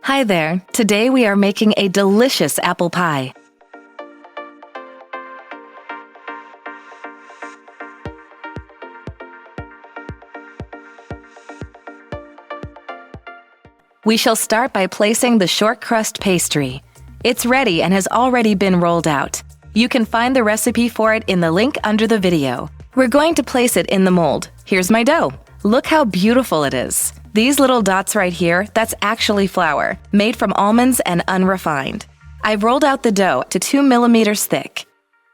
Hi there! Today we are making a delicious apple pie. We shall start by placing the shortcrust pastry. It's ready and has already been rolled out. You can find the recipe for it in the link under the video. We're going to place it in the mold. Here's my dough. Look how beautiful it is. These little dots right here, that's actually flour, made from almonds and unrefined. I've rolled out the dough to 2 millimeters thick.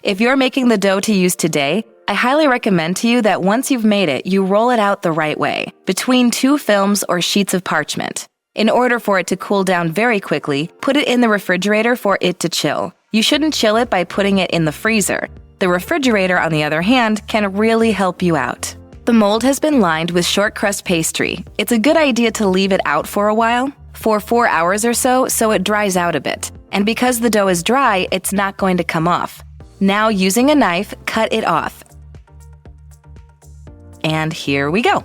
If you're making the dough to use today, I highly recommend to you that once you've made it, you roll it out the right way, between 2 films or sheets of parchment. In order for it to cool down very quickly, put it in the refrigerator for it to chill. You shouldn't chill it by putting it in the freezer. The refrigerator, on the other hand, can really help you out. The mold has been lined with shortcrust pastry. It's a good idea to leave it out for a while, for 4 hours or so it dries out a bit. And because the dough is dry, it's not going to come off. Now, using a knife, cut it off. And here we go.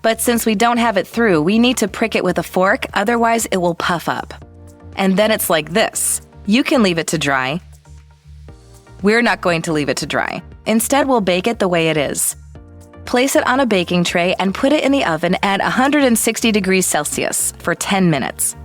But since we don't have it through, we need to prick it with a fork, otherwise it will puff up. And then it's like this. You can leave it to dry. We're not going to leave it to dry. Instead, we'll bake it the way it is. Place it on a baking tray and put it in the oven at 160 degrees Celsius for 10 minutes.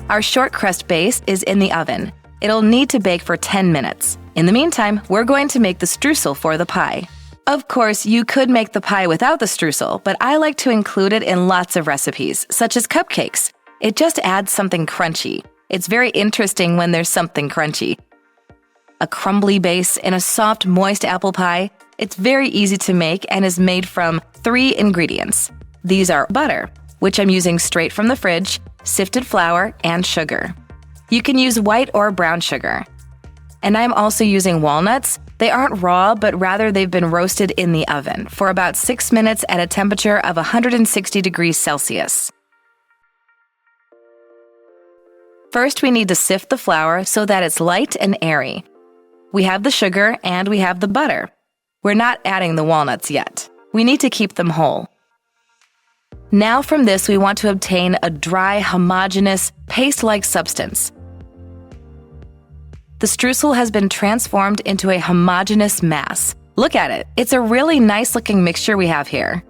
Our shortcrust base is in the oven. It'll need to bake for 10 minutes. In the meantime, we're going to make the streusel for the pie. Of course, you could make the pie without the streusel, but I like to include it in lots of recipes, such as cupcakes. It just adds something crunchy. It's very interesting when there's something crunchy. A crumbly base in a soft, moist apple pie. It's very easy to make and is made from 3 ingredients. These are butter, which I'm using straight from the fridge, sifted flour, and sugar. You can use white or brown sugar. And I'm also using walnuts. They aren't raw, but rather they've been roasted in the oven for about 6 minutes at a temperature of 160 degrees Celsius. First, we need to sift the flour so that it's light and airy. We have the sugar and we have the butter. We're not adding the walnuts yet. We need to keep them whole. Now from this, we want to obtain a dry, homogeneous, paste-like substance. The streusel has been transformed into a homogeneous mass. Look at it. It's a really nice-looking mixture we have here.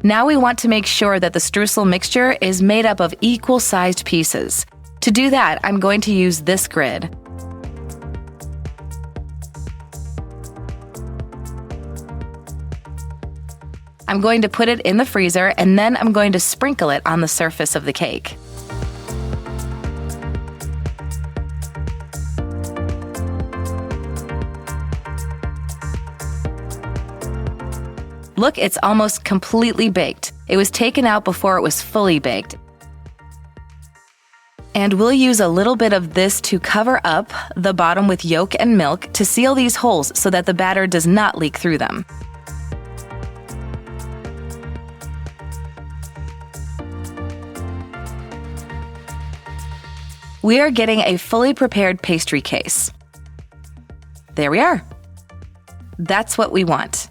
Now we want to make sure that the streusel mixture is made up of equal-sized pieces. To do that, I'm going to use this grid. I'm going to put it in the freezer and then I'm going to sprinkle it on the surface of the cake. Look, it's almost completely baked. It was taken out before it was fully baked. And we'll use a little bit of this to cover up the bottom with yolk and milk to seal these holes so that the batter does not leak through them. We are getting a fully prepared pastry case. There we are. That's what we want.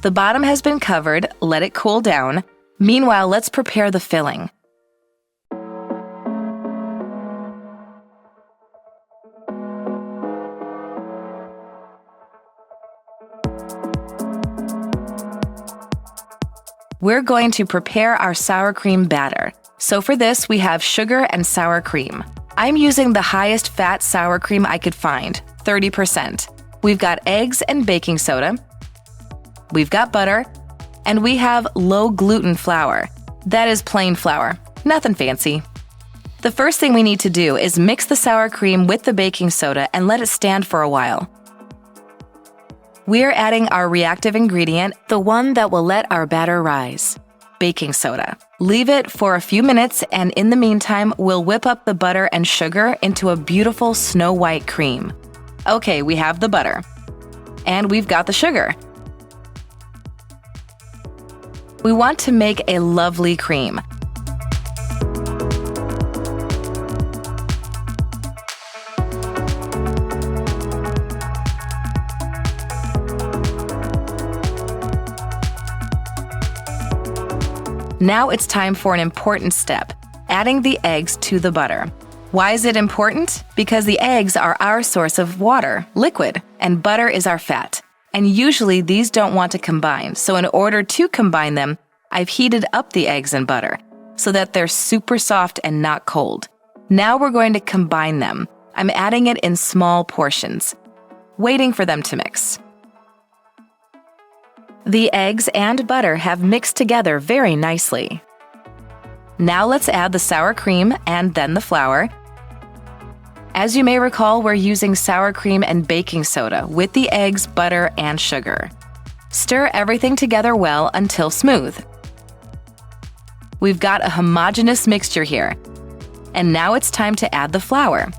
The bottom has been covered, let it cool down. Meanwhile, let's prepare the filling. We're going to prepare our sour cream batter. So for this, we have sugar and sour cream. I'm using the highest fat sour cream I could find, 30%. We've got eggs and baking soda. We've got butter. And we have low gluten flour. That is plain flour, nothing fancy. The first thing we need to do is mix the sour cream with the baking soda and let it stand for a while. We're adding our reactive ingredient, the one that will let our batter rise. Baking soda. Leave it for a few minutes, and in the meantime, we'll whip up the butter and sugar into a beautiful snow white cream. Okay, we have the butter. And we've got the sugar. We want to make a lovely cream. Now it's time for an important step, adding the eggs to the butter. Why is it important? Because the eggs are our source of water, liquid, and butter is our fat. And usually these don't want to combine, so in order to combine them, I've heated up the eggs and butter so that they're super soft and not cold. Now we're going to combine them. I'm adding it in small portions, waiting for them to mix. The eggs and butter have mixed together very nicely. Now let's add the sour cream and then the flour. As you may recall, we're using sour cream and baking soda with the eggs, butter, and sugar. Stir everything together well until smooth. We've got a homogeneous mixture here. And now it's time to add the flour.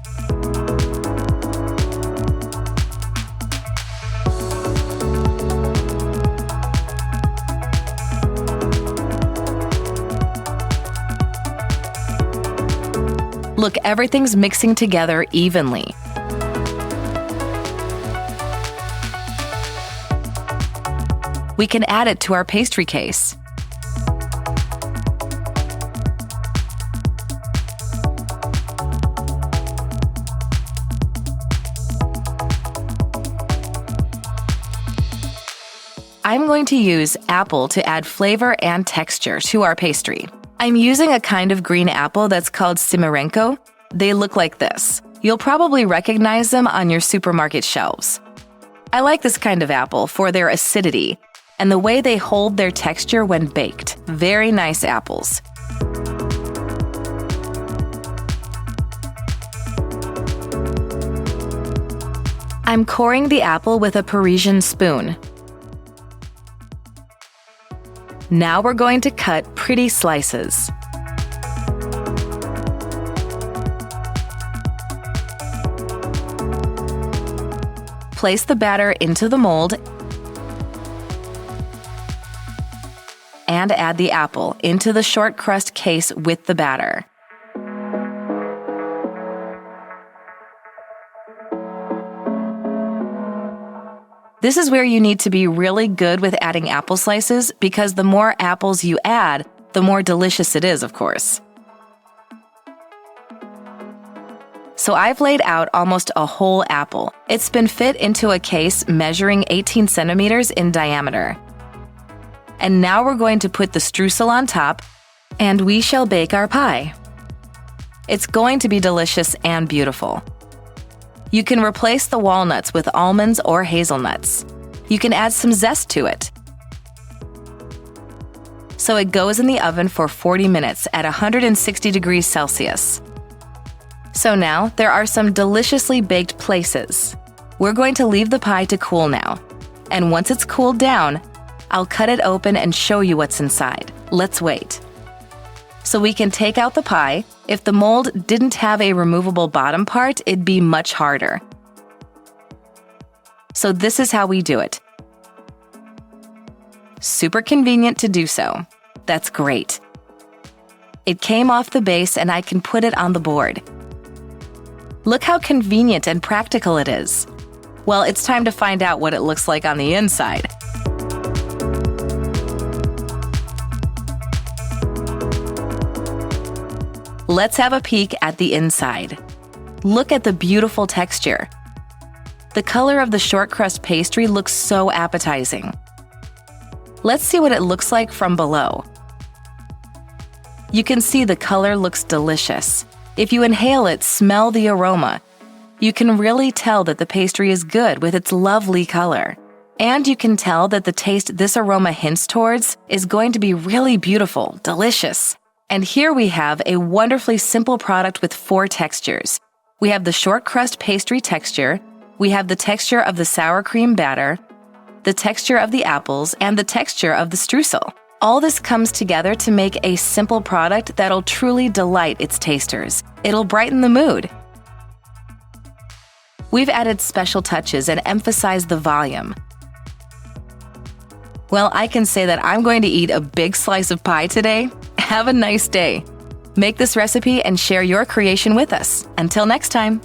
Look, everything's mixing together evenly. We can add it to our pastry case. I'm going to use apple to add flavor and texture to our pastry. I'm using a kind of green apple that's called Simerenko. They look like this. You'll probably recognize them on your supermarket shelves. I like this kind of apple for their acidity and the way they hold their texture when baked. Very nice apples. I'm coring the apple with a Parisian spoon. Now we're going to cut pretty slices. Place the batter into the mold and add the apple into the short crust case with the batter. This is where you need to be really good with adding apple slices because the more apples you add, the more delicious it is, of course. So I've laid out almost a whole apple. It's been fit into a case measuring 18 centimeters in diameter. And now we're going to put the streusel on top, and we shall bake our pie. It's going to be delicious and beautiful. You can replace the walnuts with almonds or hazelnuts. You can add some zest to it. So it goes in the oven for 40 minutes at 160 degrees Celsius. So now there are some deliciously baked places. We're going to leave the pie to cool now. And once it's cooled down, I'll cut it open and show you what's inside. Let's wait. So we can take out the pie. If the mold didn't have a removable bottom part, it'd be much harder. So this is how we do it. Super convenient to do so. That's great. It came off the base and I can put it on the board. Look how convenient and practical it is. Well, it's time to find out what it looks like on the inside. Let's have a peek at the inside. Look at the beautiful texture. The color of the short crust pastry looks so appetizing. Let's see what it looks like from below. You can see the color looks delicious. If you inhale it, smell the aroma. You can really tell that the pastry is good with its lovely color. And you can tell that the taste this aroma hints towards is going to be really beautiful, delicious. And here we have a wonderfully simple product with 4 textures. We have the short crust pastry texture, we have the texture of the sour cream batter, the texture of the apples, and the texture of the streusel. All this comes together to make a simple product that'll truly delight its tasters. It'll brighten the mood. We've added special touches and emphasized the volume. Well, I can say that I'm going to eat a big slice of pie today. Have a nice day. Make this recipe and share your creation with us. Until next time.